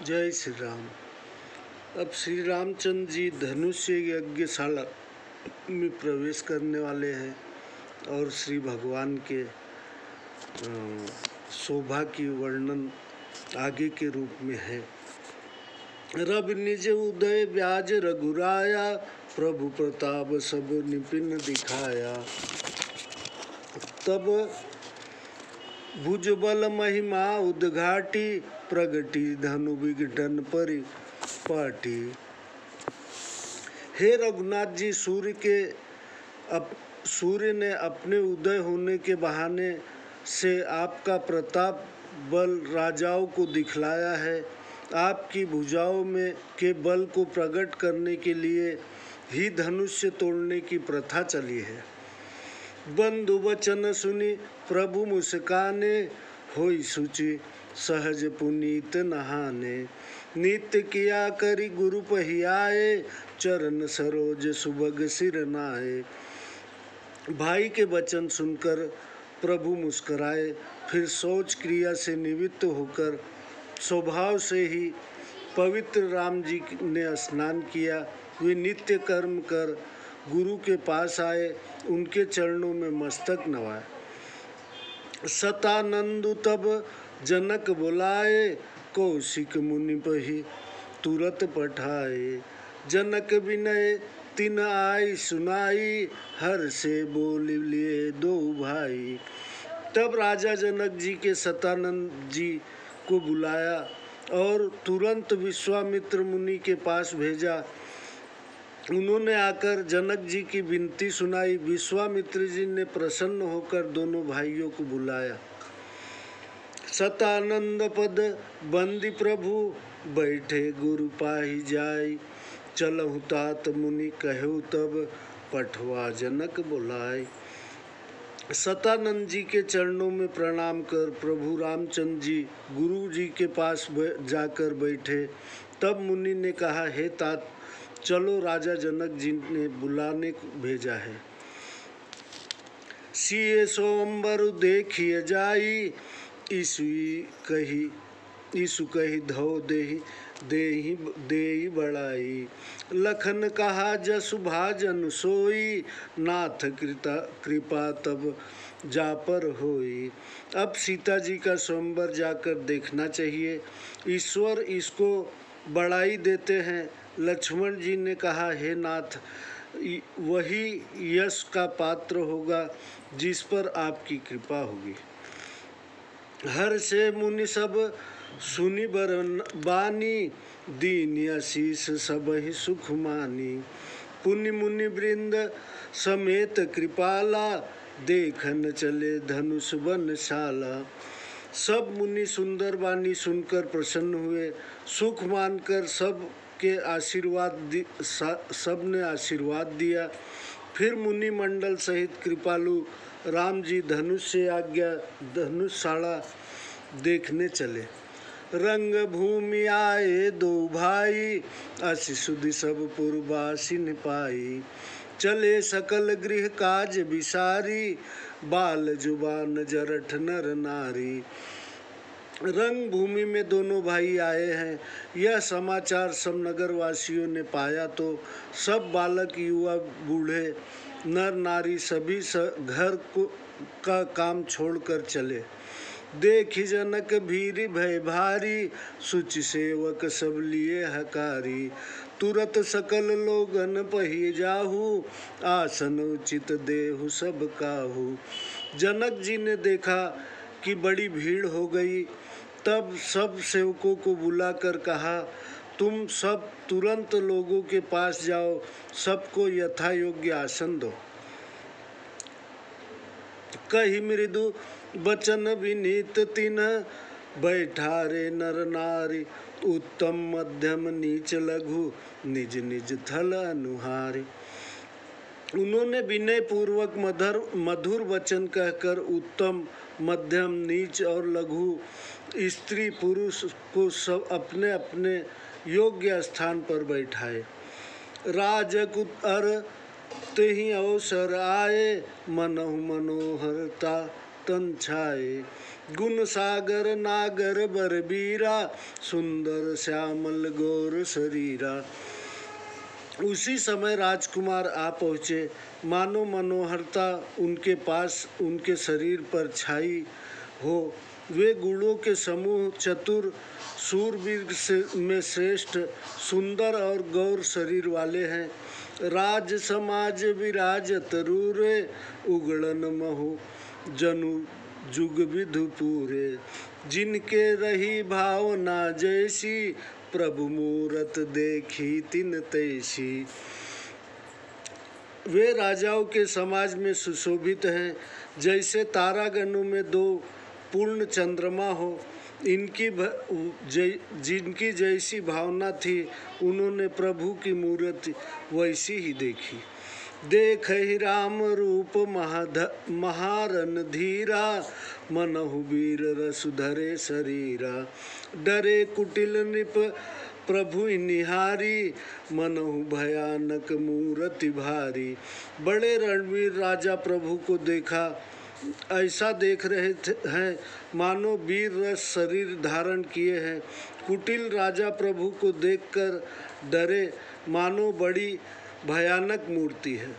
जय श्री राम। अब श्री रामचंद्र जी धनुष्य यज्ञशाला में प्रवेश करने वाले हैं और श्री भगवान के शोभा की वर्णन आगे के रूप में है। रब निज उदय ब्याज रघुराया, प्रभु प्रताप सब निपिन दिखाया। तब भुजबल महिमा उद्घाटी, प्रगति धनु विघटन परिपाटी। हे रघुनाथ जी, सूर्य ने अपने उदय होने के बहाने से आपका प्रताप बल राजाओं को दिखलाया है। आपकी भुजाओं में के बल को प्रकट करने के लिए ही धनुष्य तोड़ने की प्रथा चली है। बंधु वचन सुनी प्रभु मुस्काने, होई सुचि सहज पुनीत नहाने। नित्य किया करी गुरु पहियाए, चरण सरोज सुभग सिर नाए। भाई के वचन सुनकर प्रभु मुस्कुराए, फिर सोच क्रिया से निवृत्त होकर स्वभाव से ही पवित्र राम जी ने स्नान किया। वे नित्य कर्म कर गुरु के पास आए, उनके चरणों में मस्तक नवाए। सतानंदु तब जनक बुलाए, कौशिक मुनि पही तुरत पठाए। जनक विनय तिन आई सुनाई, हर से बोल लिए दो भाई। तब राजा जनक जी के सतानंद जी को बुलाया और तुरंत विश्वामित्र मुनि के पास भेजा। उन्होंने आकर जनक जी की विनती सुनाई। विश्वामित्र जी ने प्रसन्न होकर दोनों भाइयों को बुलाया। सतानंद पद बंदी प्रभु, बैठे गुरु पाही जाय। चलहु तात मुनि कहु तब, पठवा जनक बुलाय। सतानंद जी के चरणों में प्रणाम कर प्रभु रामचंद्र जी गुरु जी के पास जाकर बैठे। तब मुनि ने कहा, हे तात, चलो, राजा जनक जी ने बुलाने भेजा है। सिए सोमबर देखिए जाई, ईसु कही धो देहि बड़ाई। लखन कहा जसु भाजन सोई, नाथ कृपा तब जा पर होई। अब सीता जी का स्वयंवर जाकर देखना चाहिए। ईश्वर इसको बड़ाई देते हैं। लक्ष्मण जी ने कहा, हे नाथ, वही यश का पात्र होगा जिस पर आपकी कृपा होगी। हर से मुनि सब सुनि बानी, दीन आशीष सब ही सुख मानी। पुनि मुनि वृंद समेत कृपाला, देखन चले धनुष बनशाला। सब मुनि सुंदर वाणी सुनकर प्रसन्न हुए। सुख मानकर सबने आशीर्वाद दिया। फिर मुनि मंडल सहित कृपालु राम जी धनुषशाला देखने चले। रंग भूमि आए दो भाई, असी सुधि सब पुरवासिन पाई। चले सकल गृह काज विसारी, बाल जुबान जरठ नर नारी। रंग भूमि में दोनों भाई आए हैं। यह समाचार सब नगर वासियों ने पाया तो सब बालक युवा बूढ़े नर नारी सभी घर का काम छोड़कर चले। देखी जनक भीरी भय भारी, सुचि सेवक सब लिए हकारी। तुरत सकल लोगन पही जाहू, आसन उचित देहु सब काहू। जनक जी ने देखा कि बड़ी भीड़ हो गई, तब सब सेवकों को बुलाकर कहा, तुम सब तुरंत लोगों के पास जाओ, सबको यथा योग्य आसन दो। कही मृदु बचन विनीत तिन, बैठारे नर नारी। उत्तम मध्यम नीच लघु, निज निज थल अनुहारी। उन्होंने विनय पूर्वक मधुर वचन कहकर उत्तम, मध्यम, नीच और लघु स्त्री पुरुष को सब अपने अपने योग्य स्थान पर बैठाए। राजकुतर तेहि अवसर आए, मनहु मनोहरता तन छाए। गुण सागर नागर बरबीरा, सुंदर श्यामल गौर शरीरा। उसी समय राजकुमार आ पहुँचे। मानो मनोहरता उनके पास उनके शरीर पर छाई हो। वे गुणों के समूह, चतुर, शूरवीर में श्रेष्ठ, सुंदर और गौर शरीर वाले हैं। राज समाज विराजत रूरे, उगड़न महु जनु जुग विधु पूरे। जिनके रही भावना जैसी, प्रभु मूरत देखी तिन तैसी। वे राजाओं के समाज में सुशोभित हैं, जैसे तारागणों में दो पूर्ण चंद्रमा हो। जिनकी जैसी भावना थी, उन्होंने प्रभु की मूर्ति वैसी ही देखी। देख ही राम रूप महारन धीरा, मनहु वीर रसु धरे शरीरा। डरे कुटिल नृप प्रभु निहारी, मनहु भयानक मूरति भारी। बड़े रणवीर राजा प्रभु को देखा, ऐसा देख रहे हैं मानो वीर रस शरीर धारण किए हैं। कुटिल राजा प्रभु को देखकर डरे, मानो बड़ी भयानक मूर्ति है।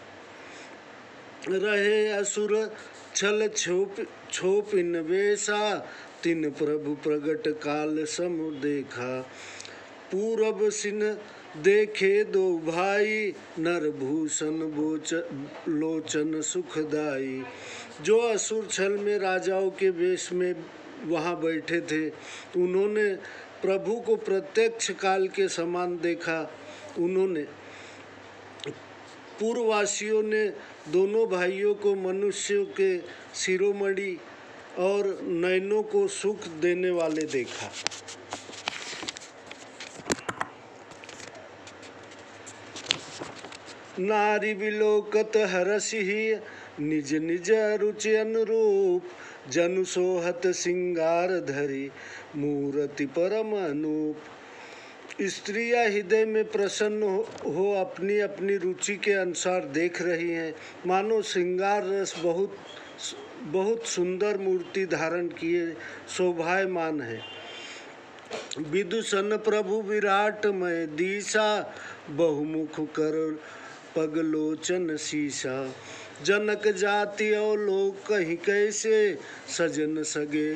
रहे असुर छल छोप इन वेशा, तिन प्रभु प्रगट काल सम देखा। पूरब सिन देखे दो भाई, नरभूषण लोचन सुखदाई। जो असुर छल में राजाओं के वेश में वहाँ बैठे थे, उन्होंने प्रभु को प्रत्यक्ष काल के समान देखा। उन्होंने पूर्ववासियों ने दोनों भाइयों को मनुष्यों के शिरोमणि और नयनों को सुख देने वाले देखा। नारी विलोकत हरसि, निज निज रुचि अनुरूप। जनु सोहत सिंगार धरी, मूरति परम अनूप। स्त्रियां हृदय में प्रसन्न हो अपनी अपनी रुचि के अनुसार देख रही हैं। मानो श्रृंगार रस बहुत सुंदर मूर्ति धारण किए शोभायमान है। विदूषण प्रभु विराटमय दिशा, बहुमुख कर पगलोचन शीशा। जनक जाति और लोग कहीं कैसे, सजन सगे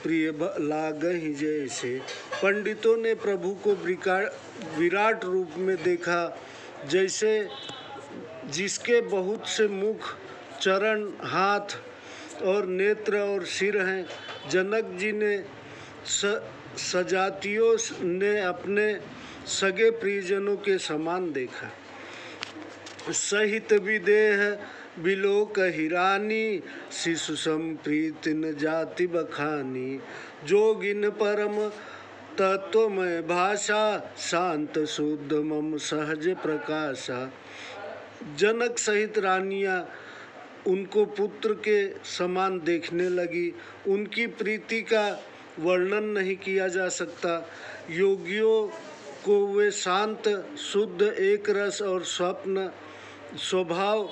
प्रिय लागहि जैसे। पंडितों ने प्रभु को विराट रूप में देखा, जैसे जिसके बहुत से मुख, चरण, हाथ और नेत्र और सिर हैं। जनक जी ने सजातियों ने अपने सगे प्रियजनों के समान देखा। सहित विदेह बिलोक हिरानी, शिशु संप्रीति न जाति बखानी। जोगिन परम तत्वमय भाषा, शांत शुद्ध मम सहज प्रकाशा। जनक सहित रानियां उनको पुत्र के समान देखने लगी। उनकी प्रीति का वर्णन नहीं किया जा सकता। योगियों को वे शांत, शुद्ध, एक रस और स्वभाव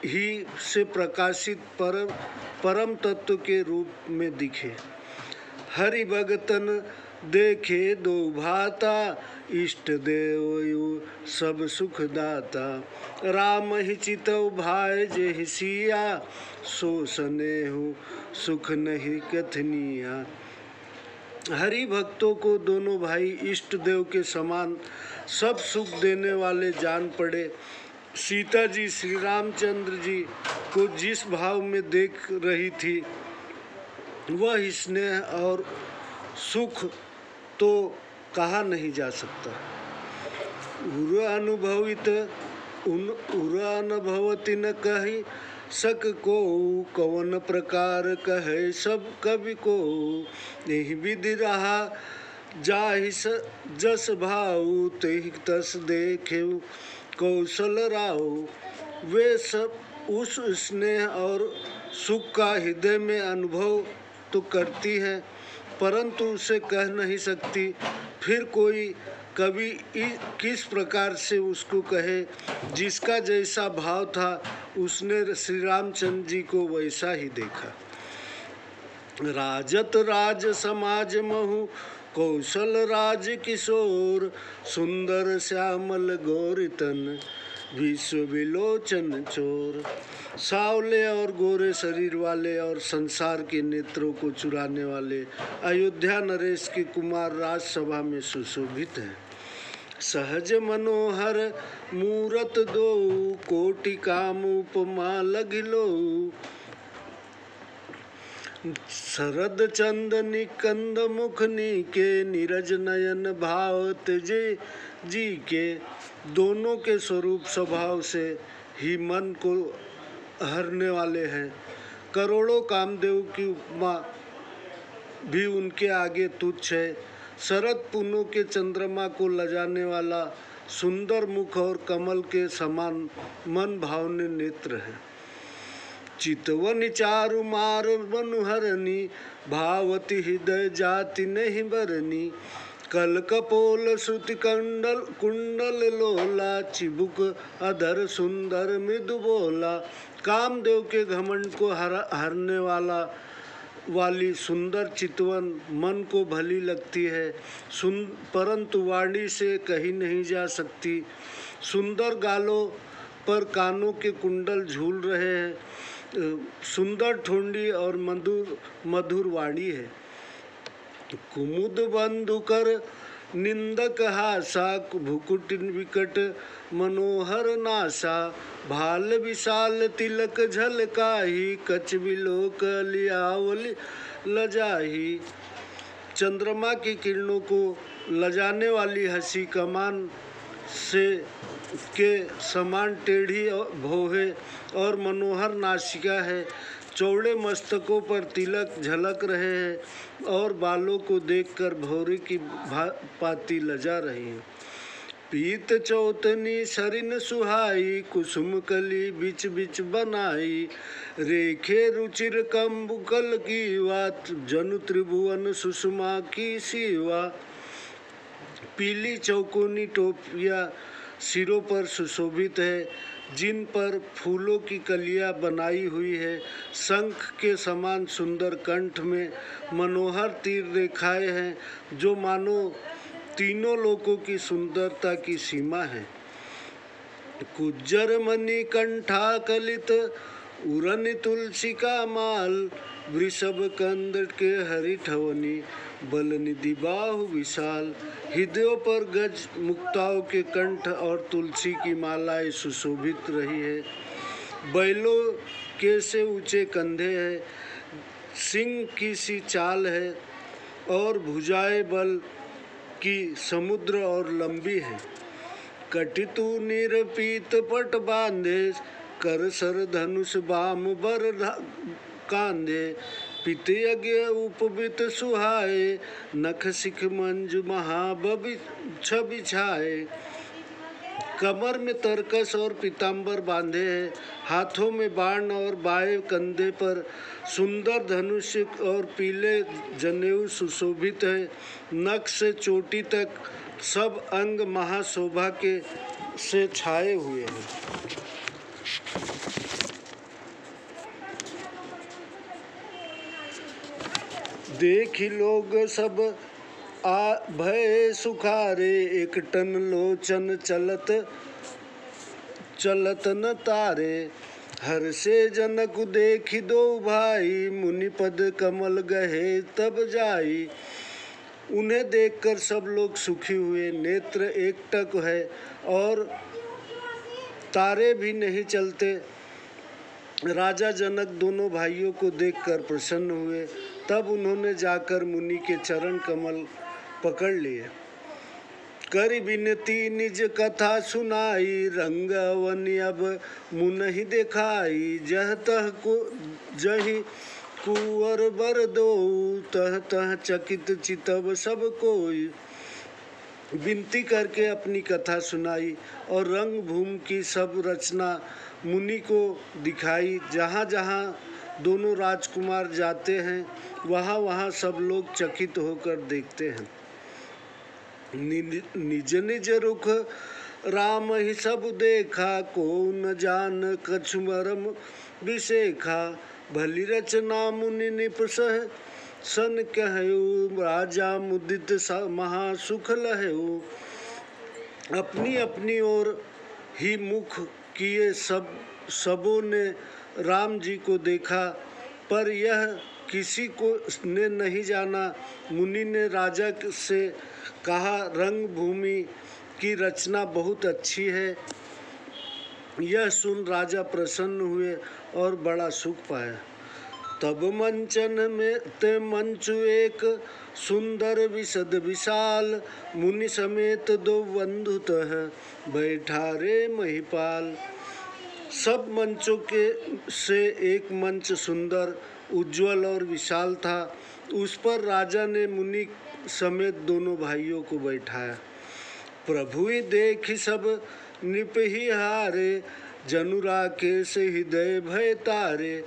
ही से प्रकाशित परम तत्व के रूप में दिखे। हरि भगतन देखे दो भाता, इष्ट देव सब सुख दाता। राम ही चितव भाई जेहि सिया, सो स्नेहु सुख नहीं कथनिया। हरि भक्तों को दोनों भाई इष्ट देव के समान सब सुख देने वाले जान पड़े। सीता जी श्री रामचंद्र जी को जिस भाव में देख रही थी, वह स्नेह और सुख तो कहा नहीं जा सकता। उर अनुभवति न कही सक को, कवन प्रकार कहे सब कवि को। यही विधि रहा जाहि जस भाऊ, तेहि तस देखे कौशल राव। वे सब उस स्नेह और सुख का हृदय में अनुभव तो करती हैं, परंतु उसे कह नहीं सकती। फिर कोई कवि किस प्रकार से उसको कहे। जिसका जैसा भाव था, उसने श्री रामचंद्र जी को वैसा ही देखा। राजत राज समाज महु कौशल राज किशोर, सुंदर श्यामल गौरितन विश्व विलोचन चोर। सावले और गोरे शरीर वाले और संसार के नेत्रों को चुराने वाले अयोध्या नरेश के कुमार राजसभा में सुशोभित हैं। सहज मनोहर मूरत दो, कोटि काम उपमा लगिलो। शरद चंद निकंद मुखनी के, नीरज नयन भावत जी के। दोनों के स्वरूप स्वभाव से ही मन को हरने वाले हैं। करोड़ों कामदेव की उपमा भी उनके आगे तुच्छ है। शरद पूनों के चंद्रमा को लजाने वाला सुंदर मुख और कमल के समान मन भावने नेत्र है। चितवन चारु मार मनुहरनी, भावती हृदय जाति नहीं बरनी। कल कपोल श्रुति कुंडल लोला, चिबुक अधर सुंदर मृदु बोला। कामदेव के घमंड को हरने वाली सुंदर चितवन मन को भली लगती है, परंतु वाणी से कही नहीं जा सकती। सुंदर गालों पर कानों के कुंडल झूल रहे हैं, सुंदर ठोंडी और मधुर वाणी है। कुमुद बंधुकर निंदक हासा, भुकुट विकट मनोहर नासा। भाल विशाल तिलक झलकाही, कच बिलोक लियावल लजाही। चंद्रमा की किरणों को लजाने वाली हंसी कमान से के समान टेढ़ी भौहें और मनोहर नासिका है। चौड़े मस्तकों पर तिलक झलक रहे हैं और बालों को देखकर भौरे की पाती लजा रही हैं। पीत चौतनी सरिन सुहाई, कुसुम कली बिच बिच बनाई। रेखे रुचिर कंबुकल की वात, जनु त्रिभुवन सुषमा की सीवा। पीली चौकोनी टोपियाँ सिरों पर सुशोभित है, जिन पर फूलों की कलियां बनाई हुई है। शंख के समान सुंदर कंठ में मनोहर तीर रेखाएं हैं, जो मानो तीनों लोकों की सुंदरता की सीमा है। कुज्जर मणि कंठा कलित, उरन तुलसी का माल। वृषभ कंद के हरि ठवनी, बल निधि बाहु विशाल। हृदयों पर गज मुक्ताओं के कंठ और तुलसी की मालाएं सुशोभित रही है। बैलों के से ऊंचे कंधे हैं, सिंह की सी चाल है और भुजाएं बल की समुद्र और लंबी है। कटितु निरपीत पट बांधे, कर सर धनुष बाम बर कांधे। पित यज्ञ उपबित सुहाए, नख सिख मंजु महाबबि बिछाए। कमर में तरकस और पीताम्बर बांधे हैं, हाथों में बाण और बाएं कंधे पर सुंदर धनुष और पीले जनेऊ सुशोभित है। नख से चोटी तक सब अंग महाशोभा के से छाए हुए हैं। देखी लोग सब आ भय सुखारे, एक टन लोचन चलत न तारे। हर से जनक देखी दो भाई, मुनिपद कमल गहे तब जाई। उन्हें देखकर सब लोग सुखी हुए, नेत्र एकटक है और तारे भी नहीं चलते। राजा जनक दोनों भाइयों को देखकर प्रसन्न हुए, तब उन्होंने जाकर मुनि के चरण कमल पकड़ लिए। करी विनती निज कथा सुनाई, रंग अवनि अब मुनहि देखाई। जह तह को जहि कुंवर बर दो, तह तह चकित चितव सब कोई। विनती करके अपनी कथा सुनाई और रंग भूमि की सब रचना मुनि को दिखाई। जहाँ जहाँ दोनों राजकुमार जाते हैं, वहाँ वहाँ सब लोग चकित होकर देखते हैं। निज निज रुख राम ही सब देखा, को न जान कछु मरम विशेखा। भली रचना मुनि निपसह सन कहऊ राजा मुदित महासुख लहऊ। अपनी अपनी ओर ही मुख किए सबों ने राम जी को देखा, पर यह किसी को ने नहीं जाना। मुनि ने राजा से कहा, रंग भूमि की रचना बहुत अच्छी है। यह सुन राजा प्रसन्न हुए और बड़ा सुख पाया। तब मंचन में ते मंचु एक सुंदर विशद विशाल, मुनि समेत दो बंधुतः बैठा रे महिपाल। सब मंचों के से एक मंच सुंदर, उज्जवल और विशाल था। उस पर राजा ने मुनि समेत दोनों भाइयों को बैठाया। प्रभु ही देखी सब निपहि हारे, जनुरा के से हृदय भय तारे।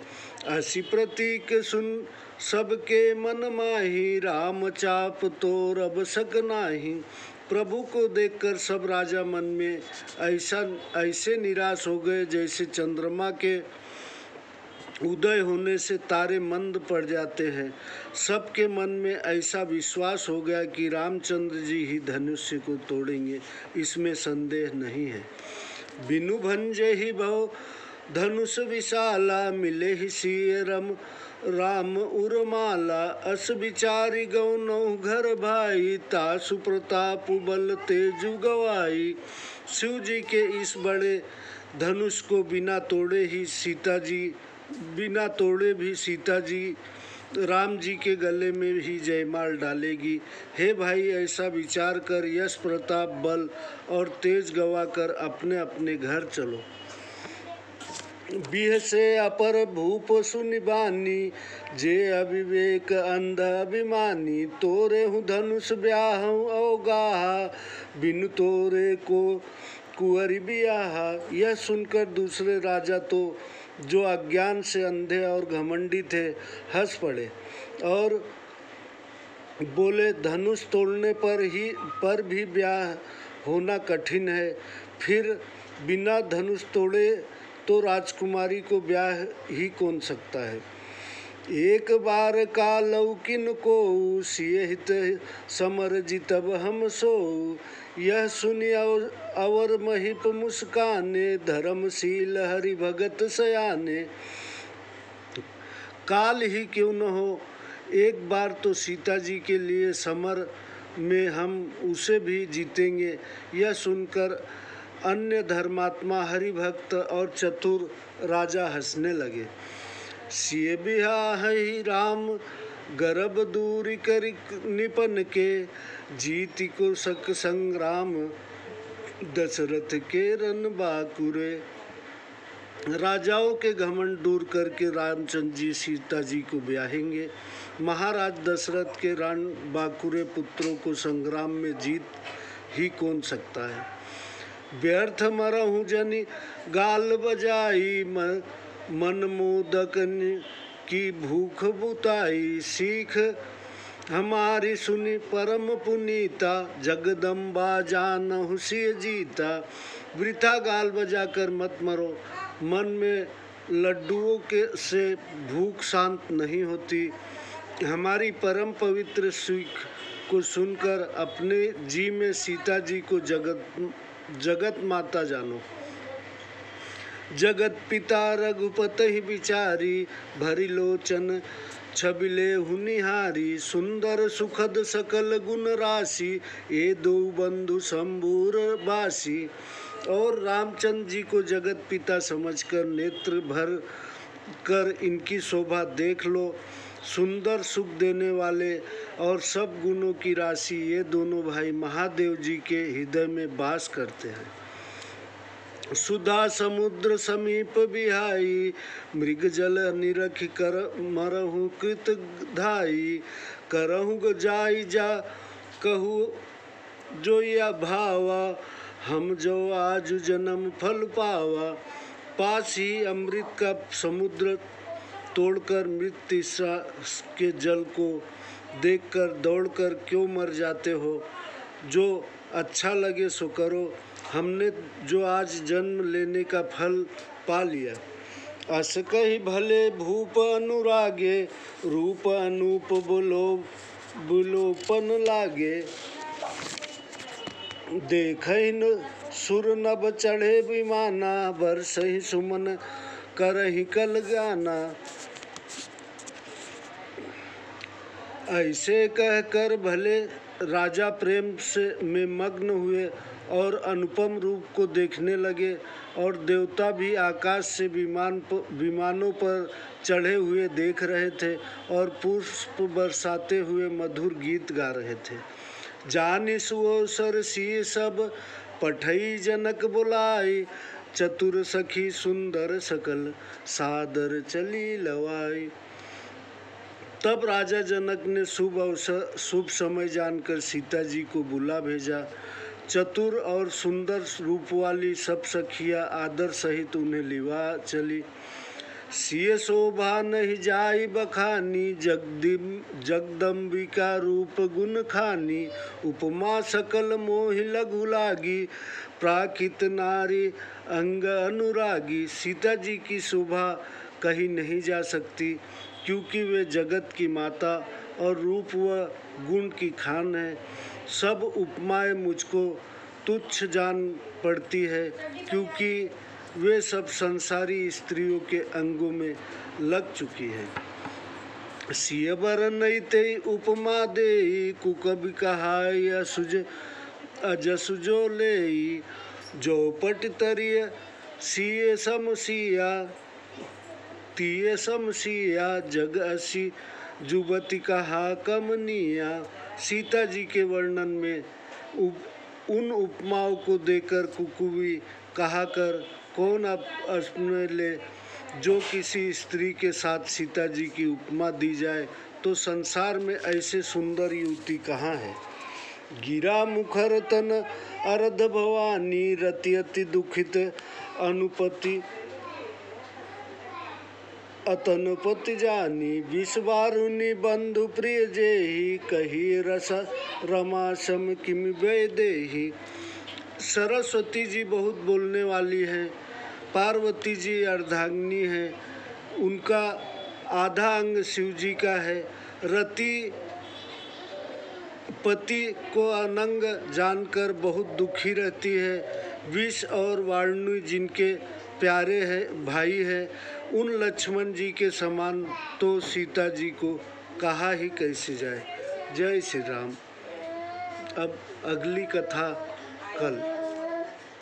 असी प्रतीक सुन सबके मन माही, राम चाप तोर अब सक नाही। प्रभु को देखकर सब राजा मन में ऐसे निराश हो गए जैसे चंद्रमा के उदय होने से तारे मंद पड़ जाते हैं। सबके मन में ऐसा विश्वास हो गया कि रामचंद्र जी ही धनुष्य को तोड़ेंगे, इसमें संदेह नहीं है। बिनु भंजे ही भव धनुष विशाला, मिले ही सिय राम उर्माला। अस विचारी गौनौ घर भाई, तासु प्रताप बल तेजु गवाई। शिव जी के इस बड़े धनुष को बिना तोड़े भी सीता जी राम जी के गले में ही जयमाल डालेगी। हे भाई, ऐसा विचार कर यश प्रताप बल और तेज गवाकर अपने अपने घर चलो। बिह से अपर भूप सुनिबानी, जे अविवेक अंध अभिमानी। तोरे हूँ धनुष ब्याहूँ अवगाहा, बिनु तोरे को कुंवरी बियाहा। यह सुनकर दूसरे राजा तो जो अज्ञान से अंधे और घमंडी थे हंस पड़े और बोले, धनुष तोड़ने पर भी ब्याह होना कठिन है, फिर बिना धनुष तोड़े तो राजकुमारी को ब्याह ही कौन सकता है। एक बार का लौकिन को सिय हित समर जितब हम सो। यह सुनि अवर महिप मुस्काने, धर्मशील हरि भगत सयाने। काल ही क्यों न हो, एक बार तो सीता जी के लिए समर में हम उसे भी जीतेंगे। यह सुनकर अन्य धर्मात्मा हरिभक्त और चतुर राजा हंसने लगे। सिय बिहा ही राम गर्भ दूरी कर निपन के, जीति को सक संग्राम दशरथ के रन बाकुरे। राजाओं के घमंड दूर करके रामचंद्र जी सीता जी को ब्याहेंगे। महाराज दशरथ के रण बाकुरे पुत्रों को संग्राम में जीत ही कौन सकता है। व्यर्थ मरहूँ जनि गाल बजाई, मन मोदक की भूख बुताई। सीख हमारी सुनी परम पुनीता, जगदम्बा जानहु सिय जीता। वृथा गाल बजाकर मत मरो, मन में लड्डुओं के से भूख शांत नहीं होती। हमारी परम पवित्र सीख को सुनकर अपने जी में सीता जी को जगत माता जानो। जगत पिता रघुपति विचारी, भरी लोचन छबिले हुनिहारी। सुंदर सुखद सकल गुण राशि, ये दो बंधु शंभूर बासी। और रामचंद्र जी को जगत पिता समझकर नेत्र भर कर इनकी शोभा देख लो। सुंदर सुख देने वाले और सब गुणों की राशि ये दोनों भाई महादेव जी के हृदय में वास करते हैं। सुधा समुद्र समीप बिहाई, मृग जल निरख कर मरहु कृत धाई। करहु जाई जा कहू जो या भावा, हम जो आज जन्म फल पावा। पास ही अमृत का समुद्र तोड़कर मृत्यु के जल को देखकर दौड़कर क्यों मर जाते हो। जो अच्छा लगे सो करो, हमने जो आज जन्म लेने का फल पा लिया। अस कहि भले भूप अनुरागे, रूप अनूप बुलोपन लागे। देखहिन सुर नभ चढ़े विमाना, बरसहि सुमन करहि कल गाना। ऐसे कहकर भले राजा प्रेम से में मग्न हुए और अनुपम रूप को देखने लगे, और देवता भी आकाश से विमानों पर चढ़े हुए देख रहे थे और पुष्प बरसाते हुए मधुर गीत गा रहे थे। जानि सुअवसर सिय सब पठई जनक बुलाई, चतुर सखी सुंदर सकल सादर चली लवाई। तब राजा जनक ने शुभ समय जानकर सीता जी को बुला भेजा। चतुर और सुंदर रूप वाली सब सखियां आदर सहित उन्हें लिवा चली। सिय शोभा नहीं जाई बखानी, जगदम्बिका रूप गुण खानी। उपमा सकल मोहि लघु लागी, प्राकृत नारी अंग अनुरागी। सीता जी की शोभा कही नहीं जा सकती, क्योंकि वे जगत की माता और रूप व गुण की खान है। सब उपमाएं मुझको तुच्छ जान पड़ती है, क्योंकि वे सब संसारी स्त्रियों के अंगों में लग चुकी है। सिय बर नहीं ते उपमा देई, कुकबि कहाई अजसु जो लेई। जो पट तरिय सिय समसिया, तिय समसिया जग असी जुबती कहा कमनिया। सीता जी के वर्णन में उन उपमाओं को देकर कुकुबी कहा कर कौन अपने ले। जो किसी स्त्री के साथ सीता जी की उपमा दी जाए तो संसार में ऐसे सुंदर युवती कहाँ है। गिरा मुखर तन अर्ध भवानी, रति अति दुखित अनुपति अतनुपति जानी। विष वारुणी बंधु प्रिय जेहि, कही रस रमा सम किमि व्यय देहि। सरस्वती जी बहुत बोलने वाली हैं, पार्वती जी अर्धांगिनी हैं, उनका आधा अंग शिव जी का है। रति पति को अनंग जानकर बहुत दुखी रहती है। विष और वारुणी जिनके प्यारे हैं भाई है, उन लक्ष्मण जी के समान तो सीता जी को कहा ही कैसे जाए। जय श्री राम। अब अगली कथा कल।